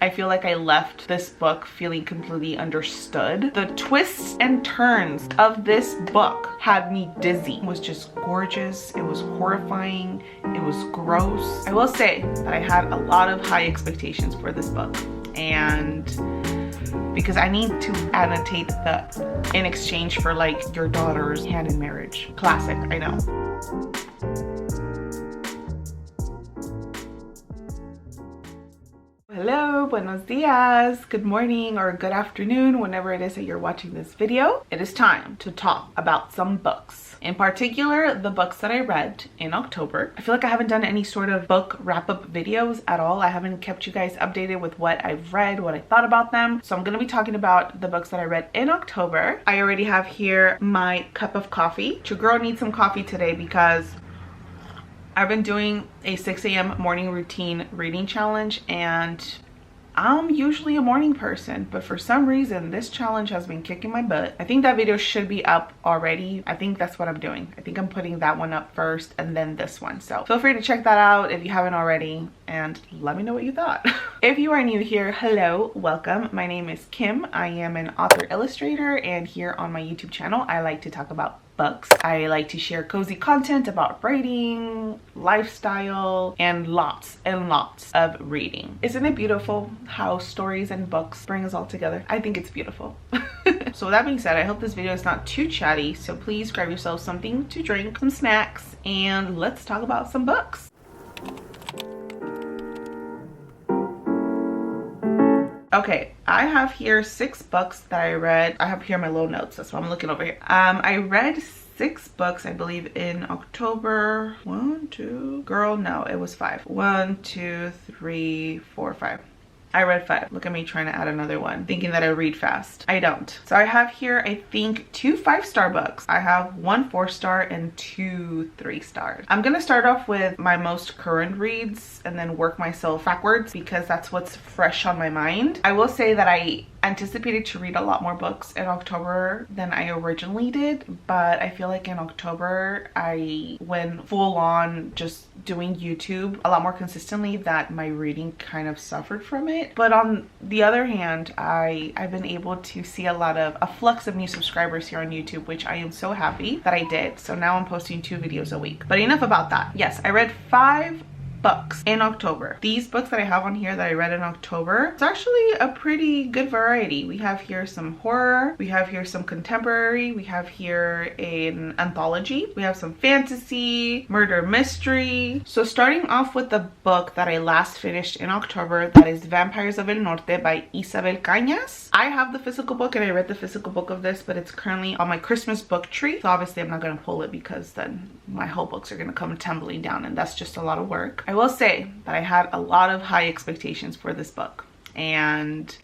I feel like I left this book feeling completely understood. The twists and turns of this book had me dizzy. It was just gorgeous. It was horrifying. It was gross. I will say that I had a lot of high expectations for this book, and because I need to annotate the in exchange for like your daughter's hand in marriage. Classic, I know. Hello, buenos dias, good morning or good afternoon, whenever it is that you're watching this video. It is time to talk about some books. In particular, the books that I read in October. I feel like I haven't done any sort of book wrap-up videos at all. I haven't kept you guys updated with what I've read, what I thought about them. So I'm gonna be talking about the books that I read in October. I already have here my cup of coffee. Your girl needs some coffee today because I've been doing a 6 a.m. morning routine reading challenge, and I'm usually a morning person, but for some reason this challenge has been kicking my butt. I think that video should be up already. I think that's what I'm doing. I think I'm putting that one up first and then this one. So feel free to check that out if you haven't already and let me know what you thought. If you are new here, hello, welcome. My name is Kim. I am an author illustrator, and here on my YouTube channel I like to talk about books. I like to share cozy content about writing, lifestyle, and lots of reading. Isn't it beautiful how stories and books bring us all together? I think it's beautiful. So with that being said, I hope this video is not too chatty, so please grab yourself something to drink, some snacks, and let's talk about some books. Okay, I have here 6 books that I read. I have here my little notes, that's why I'm looking over here. I read 6 books, I believe, in October. 1, 2, girl, no, it was 5. 1, 2, 3, 4, 5. I read 5. Look at me trying to add another one, thinking that I read fast. I don't. So I have here, I think, 2 5-star books. I have 1 4-star and 2 3-stars. I'm gonna start off with my most current reads and then work myself backwards because that's what's fresh on my mind. I will say that I anticipated to read a lot more books in October than I originally did, but I feel like in October I went full on just doing YouTube a lot more consistently, that my reading kind of suffered from it. But on the other hand, I've been able to see a flux of new subscribers here on YouTube, which I am so happy that I did. So now I'm posting 2 videos a week. But enough about that. Yes, I read 5 books in October. These books that I have on here that I read in October, it's actually a pretty good variety. We have here some horror, we have here some contemporary, we have here an anthology, we have some fantasy, murder mystery. So starting off with the book that I last finished in October, that is Vampires of el Norte by Isabel Cañas. I have the physical book and I read the physical book of this, but it's currently on my Christmas book tree. So obviously I'm not going to pull it because then my whole books are going to come tumbling down, and that's just a lot of work. I will say that I had a lot of high expectations for this book, and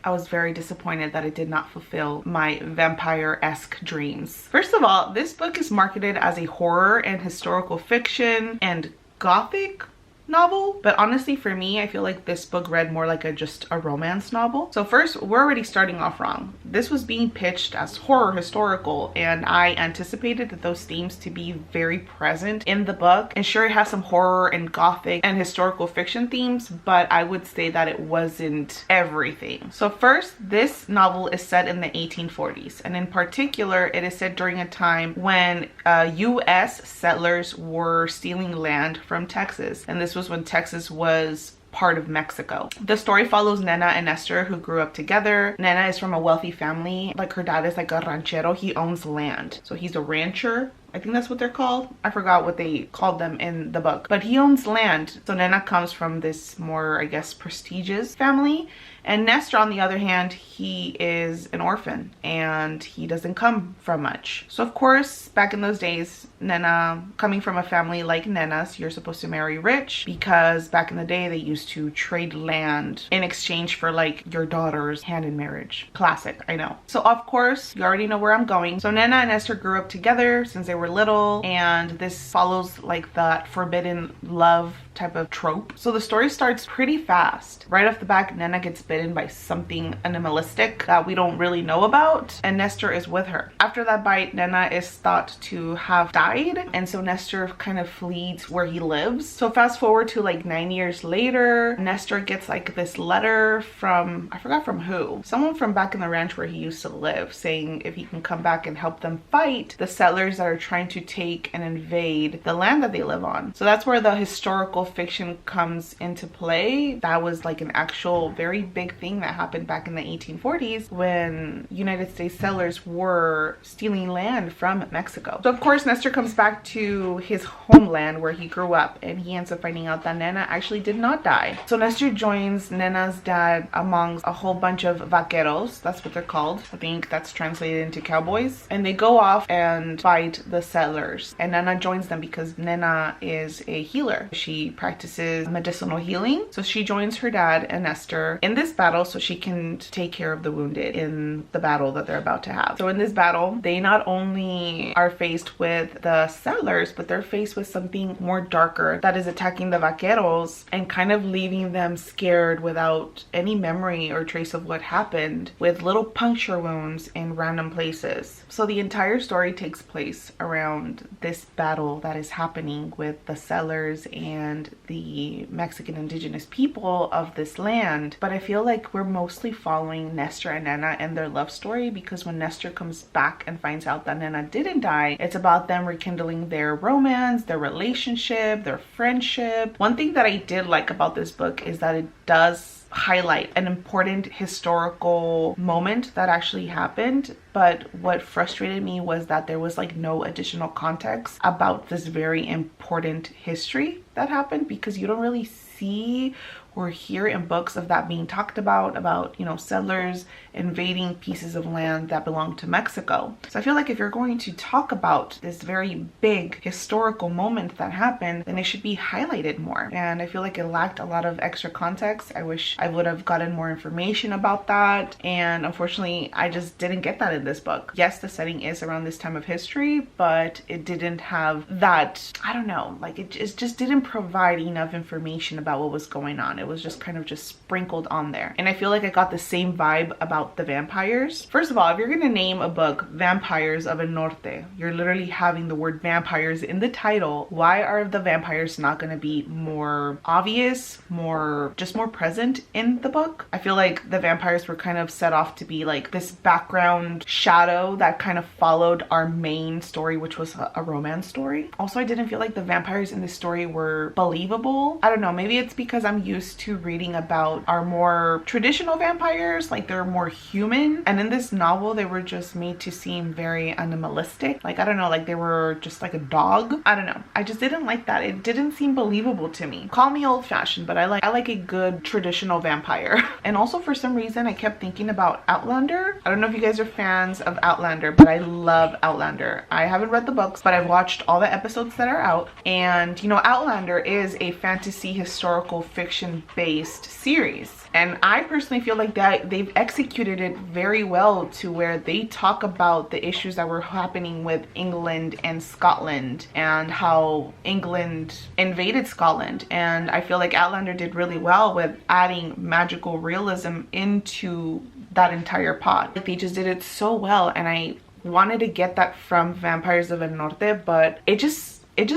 I was very disappointed that it did not fulfill my vampire-esque dreams. First of all, this book is marketed as a horror and historical fiction and gothic novel, but honestly for me, I feel like this book read more like just a romance novel. So first, we're already starting off wrong. This was being pitched as horror historical, and I anticipated that those themes to be very present in the book. And sure, it has some horror and gothic and historical fiction themes, but I would say that it wasn't everything. So first, this novel is set in the 1840s, and in particular, it is set during a time when US settlers were stealing land from Texas, and this was when Texas was part of Mexico. The story follows Nena and Esther, who grew up together. Nena is from a wealthy family. Like, her dad is like a ranchero. He owns land. So he's a rancher. I think that's what they're called. I forgot what they called them in the book, but he owns land. So Nena comes from this more, I guess, prestigious family. And Nestor, on the other hand, he is an orphan and he doesn't come from much. So of course, back in those days, Nena, coming from a family like Nena's, you're supposed to marry rich, because back in the day they used to trade land in exchange for like your daughter's hand in marriage. Classic, I know. So of course, you already know where I'm going. So Nena and Esther grew up together since they were little, and this follows like that forbidden love type of trope. So the story starts pretty fast. Right off the back, Nena gets bitten by something animalistic that we don't really know about, and Nestor is with her. After that bite, Nena is thought to have died, and so Nestor kind of flees where he lives. So fast forward to like 9 years later, Nestor gets like this letter from, I forgot from who, someone from back in the ranch where he used to live, saying if he can come back and help them fight the settlers that are trying to take and invade the land that they live on. So that's where the historical fiction comes into play. That was like an actual very big thing that happened back in the 1840s when United States settlers were stealing land from Mexico. So of course Nestor comes back to his homeland where he grew up, and he ends up finding out that Nena actually did not die. So Nestor joins Nena's dad amongst a whole bunch of vaqueros, that's what they're called. I think that's translated into cowboys. And they go off and fight the settlers. And Nena joins them because Nena is a healer. She practices medicinal healing. So she joins her dad and Nestor in this battle so she can take care of the wounded in the battle that they're about to have. So in this battle, they not only are faced with the settlers, but they're faced with something more darker that is attacking the vaqueros and kind of leaving them scared without any memory or trace of what happened, with little puncture wounds in random places. So the entire story takes place around this battle that is happening with the settlers and the Mexican indigenous people of this land. But I feel like we're mostly following Nestor and Nena and their love story, because when Nestor comes back and finds out that Nena didn't die, it's about them rekindling their romance, their relationship, their friendship. One thing that I did like about this book is that it does highlight an important historical moment that actually happened, but what frustrated me was that there was like no additional context about this very important history that happened, because you don't really see or hear in books of that being talked about, you know, settlers invading pieces of land that belong to Mexico. So I feel like if you're going to talk about this very big historical moment that happened, then it should be highlighted more. And I feel like it lacked a lot of extra context. I wish I would have gotten more information about that. And unfortunately, I just didn't get that in this book. Yes, the setting is around this time of history, but it didn't have that, I don't know, like it just didn't provide enough information about what was going on. It was just kind of just sprinkled on there. And I feel like I got the same vibe about the vampires. First of all, if you're gonna name a book Vampires of el Norte, you're literally having the word vampires in the title. Why are the vampires not gonna be more obvious, more present in the book? I feel like the vampires were kind of set off to be like this background shadow that kind of followed our main story, which was a romance story. Also, I didn't feel like the vampires in this story were believable. I don't know, maybe it's because I'm used to reading about our more traditional vampires, like they're more human, and in this novel they were just made to seem very animalistic. Like, I don't know, like they were just like a dog. I don't know, I just didn't like that. It didn't seem believable to me. Call me old-fashioned, but I like a good traditional vampire. And also for some reason I kept thinking about Outlander. I don't know if you guys are fans of Outlander, but I love Outlander. I haven't read the books, but I've watched all the episodes that are out. And you know, Outlander is a fantasy historical fiction based series, and I personally feel like that they've executed it very well, to where they talk about the issues that were happening with England and Scotland and how England invaded Scotland. And I feel like Outlander did really well with adding magical realism into that entire pot. Like, they just did it so well, and I wanted to get that from Vampires of el Norte, but it just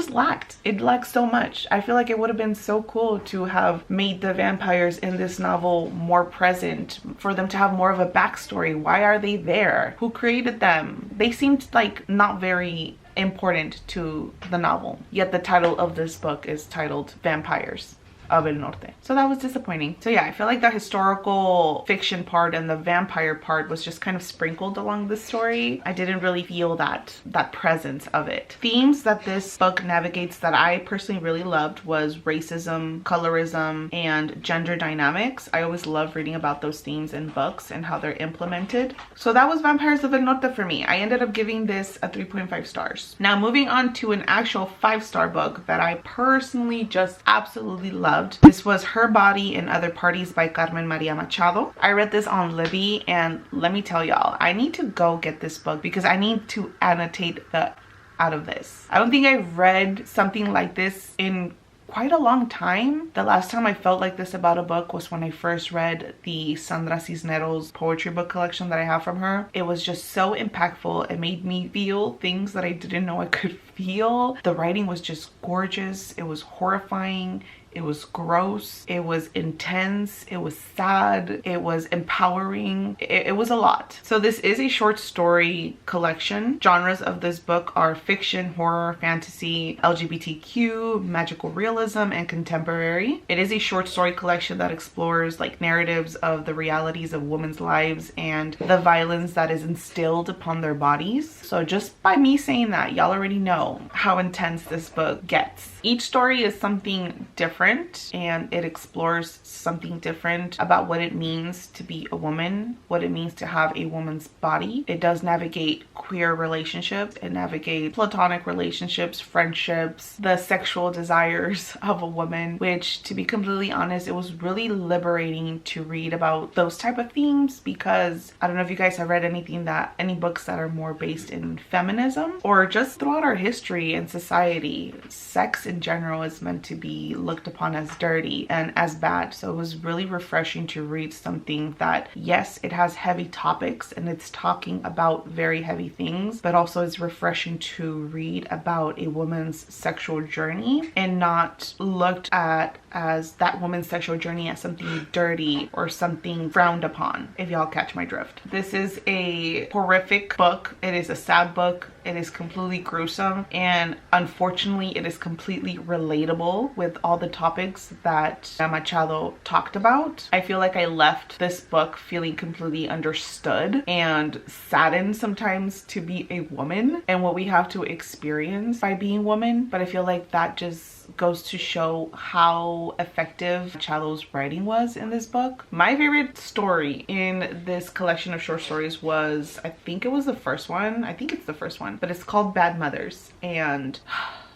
lacked. It lacked so much. I feel like it would have been so cool to have made the vampires in this novel more present, for them to have more of a backstory. Why are they there? Who created them? They seemed like not very important to the novel, yet the title of this book is titled Vampires of el Norte. So that was disappointing. So yeah, I feel like the historical fiction part and the vampire part was just kind of sprinkled along the story. I didn't really feel that presence of it. Themes that this book navigates that I personally really loved was racism, colorism, and gender dynamics. I always love reading about those themes in books and how they're implemented. So that was Vampires of el Norte for me. I ended up giving this a 3.5 stars. Now moving on to an actual 5-star book that I personally just absolutely loved. This was Her Body and Other Parties by Carmen Maria Machado. I read this on Libby, and let me tell y'all, I need to go get this book because I need to annotate the out of this. I don't think I've read something like this in quite a long time. The last time I felt like this about a book was when I first read the Sandra Cisneros poetry book collection that I have from her. It was just so impactful. It made me feel things that I didn't know I could feel. The writing was just gorgeous. It was horrifying. It was gross, it was intense, it was sad, it was empowering, it was a lot. So this is a short story collection. Genres of this book are fiction, horror, fantasy, LGBTQ, magical realism, and contemporary. It is a short story collection that explores like narratives of the realities of women's lives and the violence that is instilled upon their bodies. So just by me saying that, y'all already know how intense this book gets. Each story is something different, and it explores something different about what it means to be a woman, what it means to have a woman's body. It does navigate queer relationships, it navigates platonic relationships, friendships, the sexual desires of a woman, which, to be completely honest, it was really liberating to read about those type of themes, because I don't know if you guys have read any books that are more based in feminism or just throughout our history and society. Sex in general is meant to be looked upon as dirty and as bad. So it was really refreshing to read something that, yes, it has heavy topics and it's talking about very heavy things, but also it's refreshing to read about a woman's sexual journey and not looked at as that woman's sexual journey as something dirty or something frowned upon, if y'all catch my drift. This is a horrific book. It is a sad book. It is completely gruesome, and unfortunately it is completely relatable with all the topics that Machado talked about. I feel like I left this book feeling completely understood and saddened sometimes to be a woman and what we have to experience by being women, but I feel like that just goes to show how effective Machado's writing was in this book. My favorite story in this collection of short stories was, I think it's the first one, but it's called Bad Mothers. And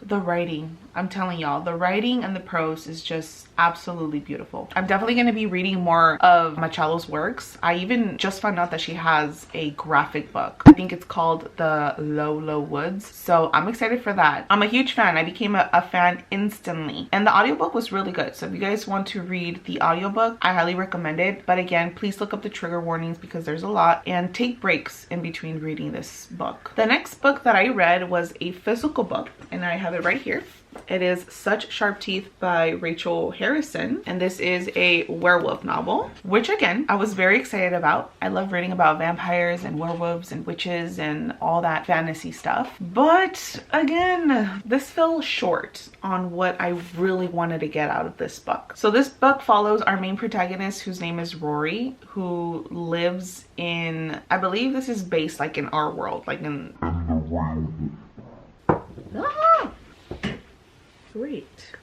the writing, I'm telling y'all, the writing and the prose is just absolutely beautiful. I'm definitely going to be reading more of Machado's works. I even just found out that she has a graphic book. I think it's called The Low Woods. So I'm excited for that. I'm a huge fan. I became a fan instantly. And the audiobook was really good. So if you guys want to read the audiobook, I highly recommend it. But again, please look up the trigger warnings because there's a lot, and take breaks in between reading this book. The next book that I read was a physical book, and I have it right here. It is Such Sharp Teeth by Rachel Harrison, and this is a werewolf novel, which again, I was very excited about. I love reading about vampires and werewolves and witches and all that fantasy stuff. But again, this fell short on what I really wanted to get out of this book. So this book follows our main protagonist, whose name is Rory, who lives in, I believe this is based like in our world, like in...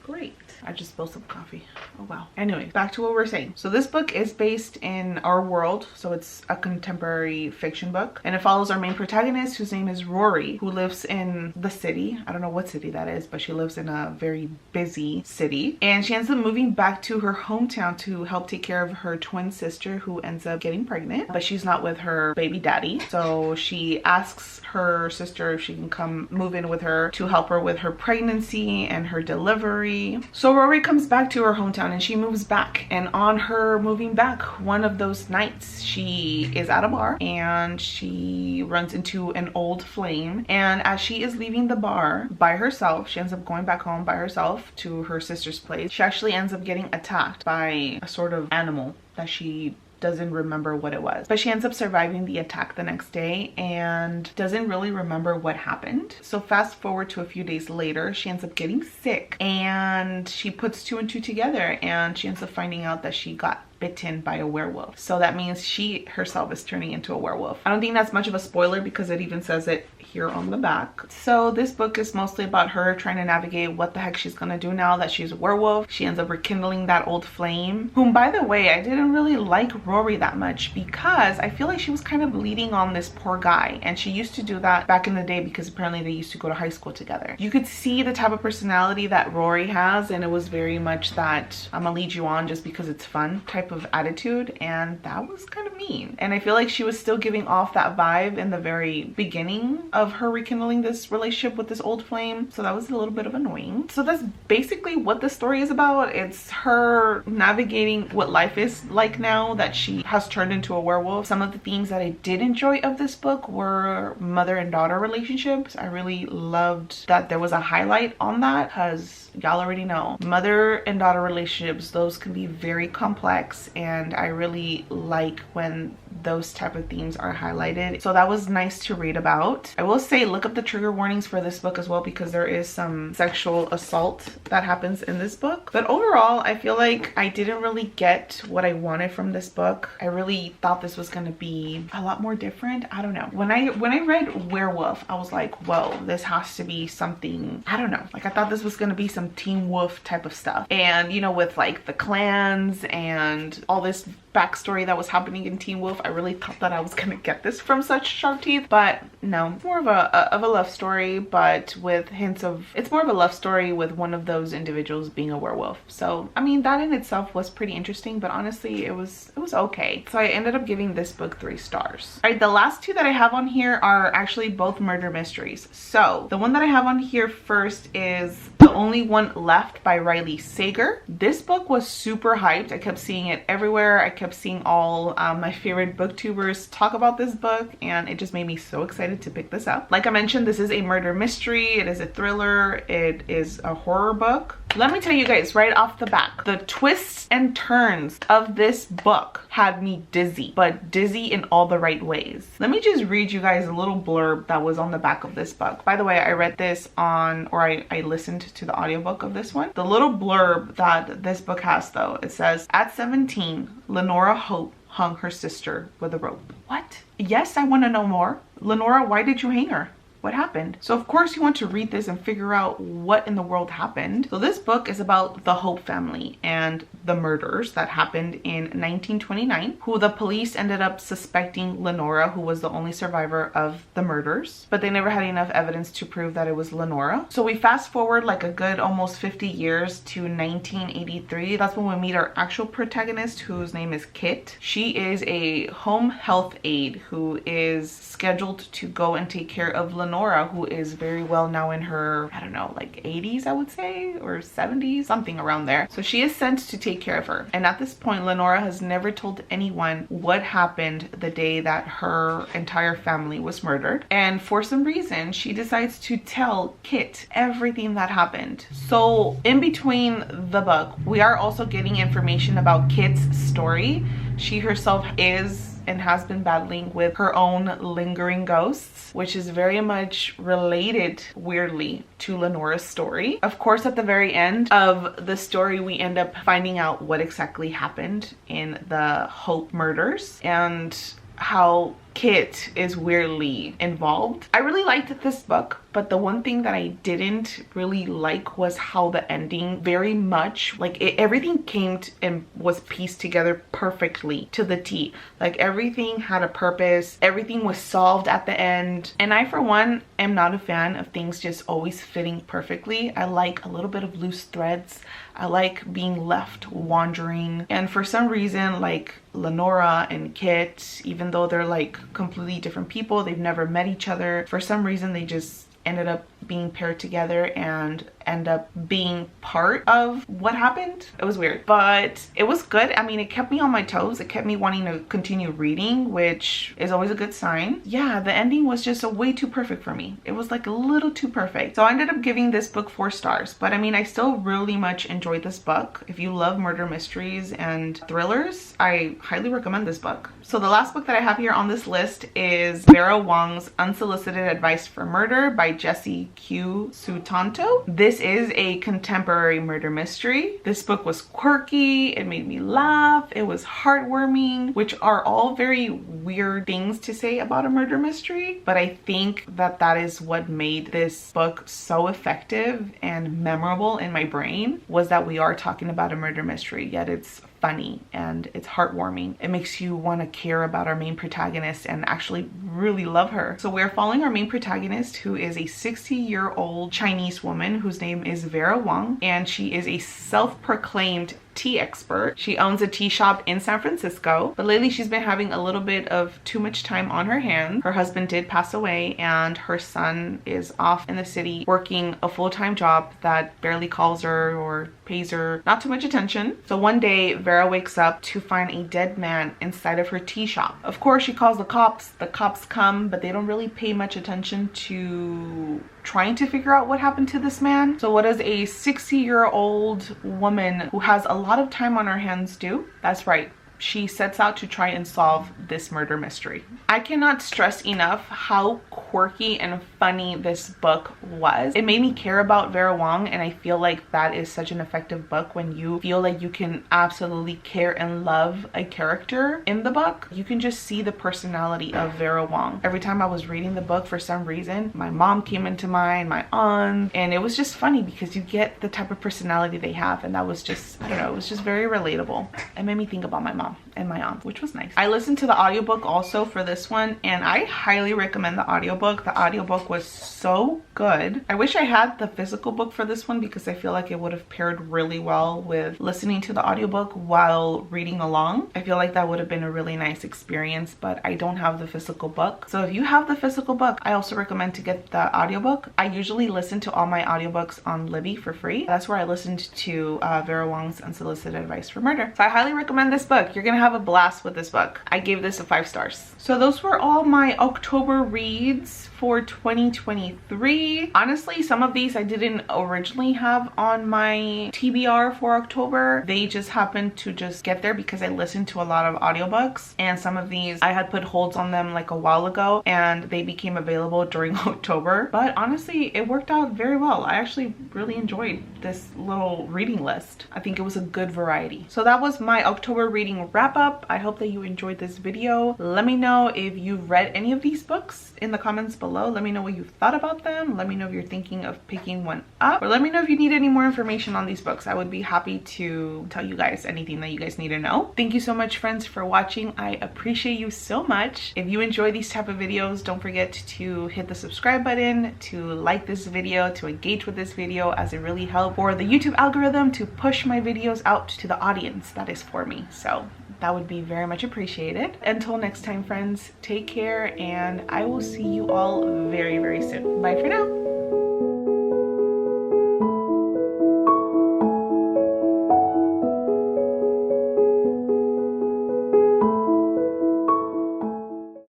Great. I just spilled some coffee. Oh wow. Anyway, back to what we're saying. So this book is based in our world. So it's a contemporary fiction book, and it follows our main protagonist, whose name is Rory, who lives in the city. I don't know what city that is, but she lives in a very busy city, and she ends up moving back to her hometown to help take care of her twin sister, who ends up getting pregnant, but she's not with her baby daddy. So she asks her sister if she can come move in with her to help her with her pregnancy and her delivery. So Rory comes back to her hometown and she moves back, and on her moving back, one of those nights she is at a bar and she runs into an old flame, and as she is leaving the bar by herself, she ends up going back home by herself to her sister's place. She actually ends up getting attacked by a sort of animal that she doesn't remember what it was, but she ends up surviving the attack the next day and doesn't really remember what happened. So fast forward to a few days later, she ends up getting sick and she puts two and two together, and she ends up finding out that she got bitten by a werewolf. So that means she herself is turning into a werewolf. I don't think that's much of a spoiler because it even says it here on the back. So this book is mostly about her trying to navigate what the heck she's gonna do now that she's a werewolf. She ends up rekindling that old flame, whom, by the way, I didn't really like Rory that much because I feel like she was kind of leading on this poor guy, and she used to do that back in the day because apparently they used to go to high school together. You could see the type of personality that Rory has, and it was very much that I'm gonna lead you on just because it's fun type of attitude, and that was kind of mean. And I feel like she was still giving off that vibe in the very beginning of of her rekindling this relationship with this old flame. So that was a little bit of annoying. So that's basically what the story is about. It's her navigating what life is like now that she has turned into a werewolf. Some of the themes that I did enjoy of this book were mother and daughter relationships. I really loved that there was a highlight on that, because y'all already know mother and daughter relationships, those can be very complex, and I really like when those type of themes are highlighted. So that was nice to read about. I will say look up the trigger warnings for this book as well, because there is some sexual assault that happens in this book. But overall, I feel like I didn't really get what I wanted from this book. I really thought this was going to be a lot more different. I don't know. When I read werewolf, I was like, whoa, this has to be something, I don't know. Like I thought this was going to be some Teen Wolf type of stuff. And you know, with like the clans and all this backstory that was happening in Teen Wolf, I really thought that I was gonna get this from Such Sharp Teeth, but no. More of a love story, but with hints of, it's more of a love story with one of those individuals being a werewolf. So I mean, that in itself was pretty interesting, but honestly it was okay. So I ended up giving this book 3 stars. All right, the last 2 that I have on here are actually both murder mysteries. So the one that I have on here first is The Only One Left by Riley Sager. This book was super hyped. I kept seeing it everywhere. I kept seeing all my favorite booktubers talk about this book, and it just made me so excited to pick this up. Like I mentioned, this is a murder mystery. It is a thriller. It is a horror book. Let me tell you guys right off the bat, the twists and turns of this book had me dizzy, but dizzy in all the right ways. Let me just read you guys a little blurb that was on the back of this book. By the way, I read this on, or I listened to the audiobook of this one. The little blurb that this book has though, it says, at 17, Lenora Hope hung her sister with a rope. What? Yes, I want to know more. Lenora, why did you hang her? What happened? So of course you want to read this and figure out what in the world happened. So this book is about the Hope family and the murders that happened in 1929, who the police ended up suspecting Lenora, who was the only survivor of the murders, but they never had enough evidence to prove that it was Lenora. So we fast forward like a good almost 50 years to 1983. That's when we meet our actual protagonist, whose name is Kit. She is a home health aide who is scheduled to go and take care of Lenora, who is very well now in her, I don't know, like 80s, I would say, or 70s, something around there. So she is sent to take care of her. And at this point, Lenora has never told anyone what happened the day that her entire family was murdered. And for some reason, she decides to tell Kit everything that happened. So in between the book, we are also getting information about Kit's story. She herself is and has been battling with her own lingering ghosts, which is very much related weirdly to Lenora's story. Of course, at the very end of the story, we end up finding out what exactly happened in the Hope murders and how Kit is weirdly involved. I really liked this book, but the one thing that I didn't really like was how the ending very much, like everything came and was pieced together perfectly to the T. Like everything had a purpose, everything was solved at the end. And I, for one, am not a fan of things just always fitting perfectly. I like a little bit of loose threads. I like being left wandering. And for some reason, like Lenora and Kit, even though they're like completely different people, they've never met each other, for some reason they just ended up being paired together and end up being part of what happened. It was weird, but it was good. I mean, it kept me on my toes. It kept me wanting to continue reading, which is always a good sign. Yeah, the ending was just way too perfect for me. It was like a little too perfect. So I ended up giving this book 4 stars, but I mean, I still really much enjoyed this book. If you love murder mysteries and thrillers, I highly recommend this book. So the last book that I have here on this list is Vera Wong's Unsolicited Advice for Murder by Jessie Q. Sutanto. This is a contemporary murder mystery. This book was quirky, it made me laugh, it was heartwarming, which are all very weird things to say about a murder mystery, but I think that that is what made this book so effective and memorable in my brain, was that we are talking about a murder mystery, yet it's funny and it's heartwarming. It makes you want to care about our main protagonist and actually really love her. So we're following our main protagonist, who is a 60-year-old Chinese woman whose name is Vera Wong, and she is a self-proclaimed tea expert. She owns a tea shop in San Francisco, but lately she's been having a little bit of too much time on her hands. Her husband did pass away and her son is off in the city working a full-time job that barely calls her or pays her not too much attention. So one day Vera wakes up to find a dead man inside of her tea shop. Of course she calls the cops. The cops come, but they don't really pay much attention to trying to figure out what happened to this man. So what does a 60-year-old woman who has a lot of time on her hands do? That's right, she sets out to try and solve this murder mystery. I cannot stress enough how quirky and funny this book was. It made me care about Vera Wong, and I feel like that is such an effective book when you feel like you can absolutely care and love a character in the book. You can just see the personality of Vera Wong. Every time I was reading the book, for some reason, my mom came into mind, my aunt, and it was just funny because you get the type of personality they have, and that was just, I don't know, it was just very relatable. It made me think about my mom and my aunt, which was nice. I listened to the audiobook also for this one, and I highly recommend the audiobook. The audiobook was so good. I wish I had the physical book for this one because I feel like it would have paired really well with listening to the audiobook while reading along. I feel like that would have been a really nice experience, but I don't have the physical book. So if you have the physical book, I also recommend to get the audiobook. I usually listen to all my audiobooks on Libby for free. That's where I listened to Vera Wong's Unsolicited Advice for Murder. So I highly recommend this book. You're gonna have a blast with this book. I gave this a 5 stars. So those were all my October reads for 2023. Honestly, some of these I didn't originally have on my TBR for October. They just happened to just get there because I listened to a lot of audiobooks, and some of these I had put holds on them like a while ago and they became available during October. But honestly, it worked out very well. I actually really enjoyed this little reading list. I think it was a good variety. So that was my October reading wrap up. I hope that you enjoyed this video. Let me know if you've read any of these books in the comments below. Let me know what you thought about them. Let me know if you're thinking of picking one up, or let me know if you need any more information on these books. I would be happy to tell you guys anything that you guys need to know. Thank you so much, friends, for watching. I appreciate you so much. If you enjoy these type of videos, don't forget to hit the subscribe button, to like this video, to engage with this video, as it really helps for the YouTube algorithm to push my videos out to the audience that is for me. So that would be very much appreciated. Until next time, friends, take care, and I will see you all very, very soon. Bye for now.